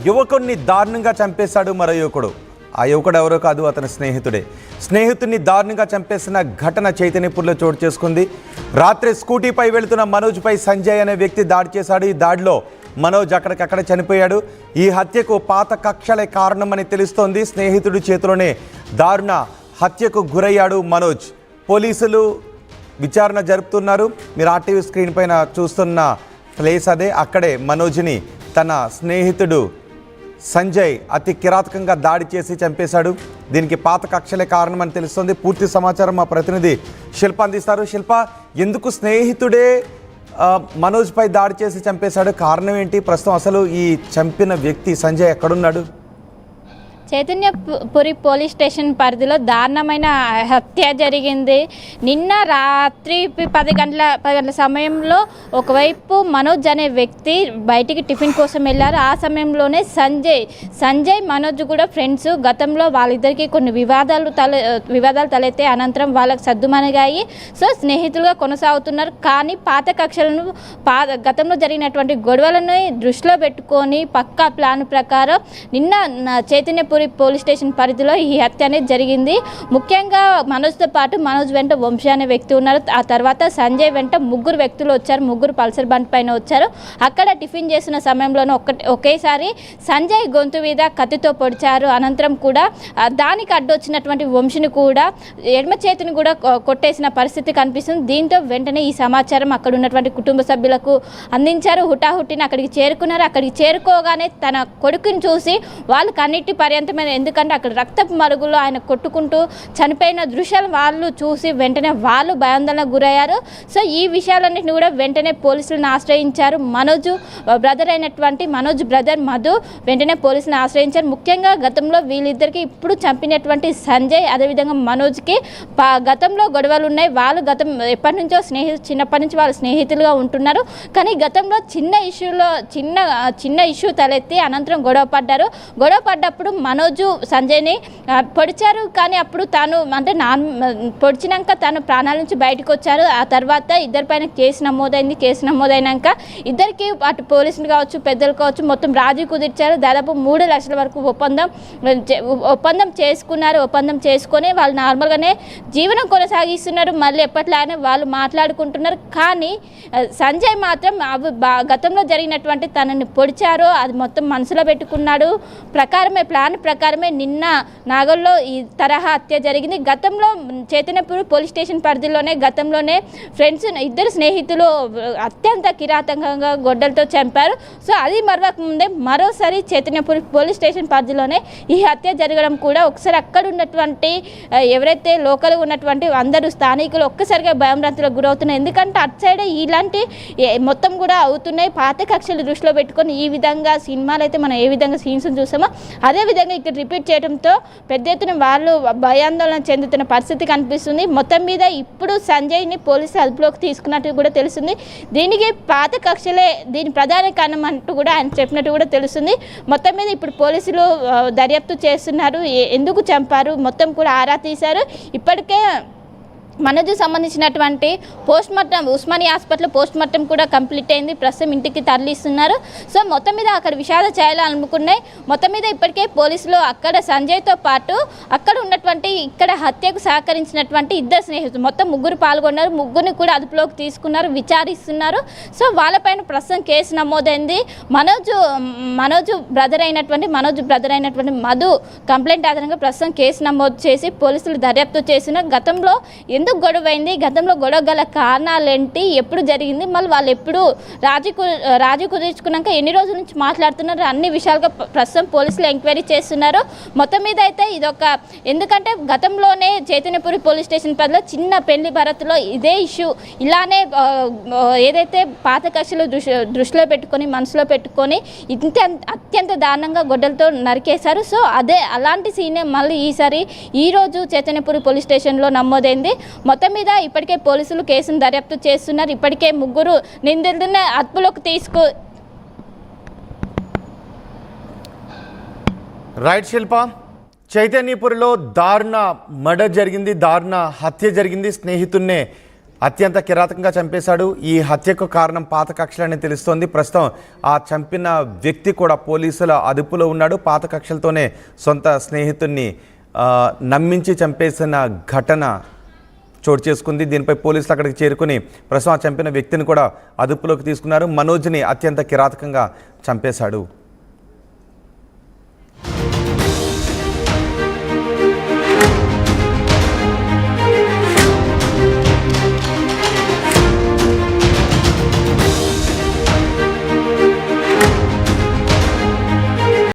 యువకుడిని దారుణంగా చంపేశాడు మరో యువకుడు. ఆ యువకుడు ఎవరో కాదు, అతని స్నేహితుడే. స్నేహితుడిని దారుణంగా చంపేసిన ఘటన చైతన్యపూర్లో చోటు చేసుకుంది. రాత్రి స్కూటీపై వెళుతున్న మనోజ్పై సంజయ్ అనే వ్యక్తి దాడి చేశాడు. ఈ దాడిలో మనోజ్ అక్కడికక్కడ చనిపోయాడు. ఈ హత్యకు పాత కక్షలే కారణమని తెలుస్తోంది. స్నేహితుడి చేతిలోనే దారుణ హత్యకు గురయ్యాడు మనోజ్. పోలీసులు విచారణ జరుపుతున్నారు. మీరు ఆర్టీవీ స్క్రీన్ పైన చూస్తున్న ప్లేస్ అదే. అక్కడే మనోజ్ని తన స్నేహితుడు సంజయ్ అతి కిరాతకంగా దాడి చేసి చంపేశాడు. దీనికి పాత కక్షలే కారణమని తెలుస్తోంది. పూర్తి సమాచారం మా ప్రతినిధి శిల్ప అందిస్తారు. శిల్ప, ఎందుకు స్నేహితుడే మనోజ్పై దాడి చేసి చంపేశాడు? కారణం ఏంటి? ప్రస్తుతం అసలు ఈ చంపిన వ్యక్తి సంజయ్ ఎక్కడున్నాడు? చైతన్యపురి పోలీస్ స్టేషన్ పరిధిలో దారుణమైన హత్య జరిగింది. నిన్న రాత్రి 10 గంటల సమయంలో ఒకవైపు మనోజ్ అనే వ్యక్తి బయటికి టిఫిన్ కోసం వెళ్ళారు. ఆ సమయంలోనే సంజయ్ మనోజ్ కూడా ఫ్రెండ్స్. గతంలో వాళ్ళిద్దరికీ కొన్ని వివాదాలు తలెత్తే అనంతరం వాళ్ళకి సద్దుమణిగాయి. సో స్నేహితులుగా కొనసాగుతున్నారు. కానీ పాత కక్షలను గతంలో జరిగినటువంటి గొడవలను దృష్టిలో పెట్టుకొని పక్కా ప్లాన్ ప్రకారం నిన్న చైతన్యపురి పోలీస్ స్టేషన్ పరిధిలో ఈ హత్య అనేది జరిగింది. ముఖ్యంగా మనోజ్తో పాటు మనోజ్ వెంట వంశీ అనే వ్యక్తి ఉన్నారు. ఆ తర్వాత సంజయ్ వెంట 3 వ్యక్తులు వచ్చారు. 3 పల్సర్ బండి పైన వచ్చారు. అక్కడ టిఫిన్ చేసిన సమయంలోనే ఒకేసారి సంజయ్ గొంతు మీద కత్తితో పొడిచారు. అనంతరం కూడా దానికి అడ్డొచ్చినటువంటి వంశీని కూడా ఎడమ చేతిని కూడా కొట్టేసిన పరిస్థితి కనిపిస్తుంది. దీంతో వెంటనే ఈ సమాచారం అక్కడ ఉన్నటువంటి కుటుంబ సభ్యులకు అందించారు. హుటాహుటిని అక్కడికి చేరుకున్నారు. అక్కడికి చేరుకోగానే తన కొడుకుని చూసి వాళ్ళు కన్నిటి పర్యంతమైన, ఎందుకంటే అక్కడ రక్తపు మరుగులో ఆయన కొట్టుకుంటూ చనిపోయిన దృశ్యాలు వాళ్ళు చూసి వెంటనే వాళ్ళు భయాందోళనకు గురయ్యారు. సో ఈ విషయాలన్నింటినీ కూడా వెంటనే పోలీసులను ఆశ్రయించారు. మనోజ్ బ్రదర్ మధు వెంటనే పోలీసులను ఆశ్రయించారు. ముఖ్యంగా గతంలో వీళ్ళిద్దరికి ఇప్పుడు చంపినటువంటి సంజయ్ అదేవిధంగా మనోజ్కి గతంలో గొడవలు ఉన్నాయి. వాళ్ళు ఎప్పటి నుంచో చిన్నప్పటి నుంచి వాళ్ళు స్నేహితులుగా ఉంటున్నారు. కానీ గతంలో చిన్న ఇష్యూ తలెత్తి అనంతరం గొడవ పడ్డప్పుడు మనోజు సంజయ్ని పొడిచారు. కానీ అప్పుడు తాను పొడిచినాక తాను ప్రాణాల నుంచి బయటకు వచ్చారు. ఆ తర్వాత ఇద్దరిపైన కేసు నమోదైనాక ఇద్దరికి అటు పోలీసులు కావచ్చు, పెద్దలు కావచ్చు, మొత్తం రాజీ కుదిర్చారు. దాదాపు 3 లక్షల వరకు ఒప్పందం చేసుకున్నారు. ఒప్పందం చేసుకొని వాళ్ళు నార్మల్గానే జీవనం కొనసాగిస్తున్నారు. మళ్ళీ ఎప్పట్లానే వాళ్ళు మాట్లాడుకుంటున్నారు. కానీ సంజయ్ మాత్రం గతంలో జరిగినటువంటి తనని పొడిచారో అది మొత్తం మనసులో పెట్టుకున్నాడు. ప్లాన్ ప్రకారమే నిన్న నాగల్లో ఈ తరహా హత్య జరిగింది. గతంలో చైతన్యపూర్ పోలీస్ స్టేషన్ పరిధిలోనే గతంలోనే ఫ్రెండ్స్ ఇద్దరు స్నేహితులు అత్యంత కిరాతకంగా గొడ్డలతో చంపారు. సో అది మరవక ముందే మరోసారి చైతన్యపూర్ పోలీస్ స్టేషన్ పరిధిలోనే ఈ హత్య జరగడం కూడా ఒకసారి అక్కడ ఉన్నటువంటి ఎవరైతే లోకల్గా ఉన్నటువంటి అందరూ స్థానికులు ఒక్కసారిగా భయాందోళనకు గురవుతున్నారు. ఎందుకంటే అటు సైడే ఇలాంటి మొత్తం కూడా అవుతున్నాయి. పాత కక్షలు దృష్టిలో పెట్టుకొని ఈ విధంగా సినిమాలు అయితే మనం ఏ విధంగా సీన్స్ చూసామో అదేవిధంగా ఇక్కడ రిపీట్ చేయడంతో పెద్ద ఎత్తున వాళ్ళు భయాందోళన చెందుతున్న పరిస్థితి కనిపిస్తుంది. మొత్తం మీద ఇప్పుడు సంజయ్ని పోలీసులు అదుపులోకి తీసుకున్నట్టు కూడా తెలుస్తుంది. దీనికి పాత కక్షలే దీని ప్రధాన కారణం అంటూ కూడా ఆయన చెప్పినట్టు కూడా తెలుస్తుంది. మొత్తం మీద ఇప్పుడు పోలీసులు దర్యాప్తు చేస్తున్నారు. ఎందుకు చంపారు మొత్తం కూడా ఆరా తీశారు. ఇప్పటికే మనోజ్ సంబంధించినటువంటి పోస్ట్మార్టం ఉస్మానియా హాస్పిటల్ పోస్ట్మార్టం కూడా కంప్లీట్ అయింది. ప్రస్తుతం ఇంటికి తరలిస్తున్నారు. సో మొత్తం మీద అక్కడ విషాద ఛాయలు అనుకున్నాయి. మొత్తం మీద ఇప్పటికే పోలీసులు అక్కడ సంజయ్తో పాటు అక్కడ ఉన్నటువంటి ఇక్కడ హత్యకు సహకరించినటువంటి 2 స్నేహితులు మొత్తం 3 పాల్గొన్నారు. 3ని కూడా అదుపులోకి తీసుకున్నారు, విచారిస్తున్నారు. సో వాళ్ళపైన ప్రస్తుతం కేసు నమోదైంది. మనోజ్ బ్రదర్ అయినటువంటి మధు కంప్లైంట్ ఆధారంగా ప్రస్తుతం కేసు నమోదు చేసి పోలీసులు దర్యాప్తు చేసిన గతంలో ఎందుకు గొడవైంది, గతంలో గొడవ గల కారణాలేంటి, ఎప్పుడు జరిగింది, మళ్ళీ వాళ్ళు ఎప్పుడు రాజీ కుదుర్చుకున్నాక ఎన్ని రోజుల నుంచి మాట్లాడుతున్నారు, అన్ని విషయాలుగా ప్రస్తుతం పోలీసులు ఎంక్వైరీ చేస్తున్నారు. మొత్తం మీద అయితే ఇదొక ఎందుకంటే గతంలోనే చైతన్యపురి పోలీస్ స్టేషన్ పరిధిలో చిన్న పెళ్లి భరత్లో ఇదే ఇష్యూ ఇలానే ఏదైతే పాత కక్షలు దృష్టిలో పెట్టుకొని మనసులో పెట్టుకొని అత్యంత దారుణంగా గొడ్డలతో నరికేశారు. సో అలాంటి సీనే మళ్ళీ ఈరోజు చైతన్యపురి పోలీస్ స్టేషన్లో నమోదైంది. మొత్తం మీద ఇప్పటికే పోలీసులు కేసును దర్యాప్తు చేస్తున్నారు. ఇప్పటికే 3 నిందితులను అదుపులోకి రైట్ శిల్ప, చైతన్యపురిలో దారుణ మర్డర్ జరిగింది, దారుణ హత్య జరిగింది. స్నేహితున్నే అత్యంత కిరాతకంగా చంపేశాడు. ఈ హత్యకు కారణం పాత కక్షలని తెలుస్తోంది. ప్రస్తుతం ఆ చంపిన వ్యక్తి కూడా పోలీసుల అదుపులో ఉన్నాడు. పాత కక్షలతోనే సొంత స్నేహితుడిని నమ్మించి చంపేసిన ఘటన చోటు చేసుకుంది. దీనిపై పోలీసులు అక్కడికి చేరుకుని ప్రస్తుతం ఆ చంపిన వ్యక్తిని కూడా అదుపులోకి తీసుకున్నారు. మనోజ్ని అత్యంత కిరాతకంగా చంపేశాడు.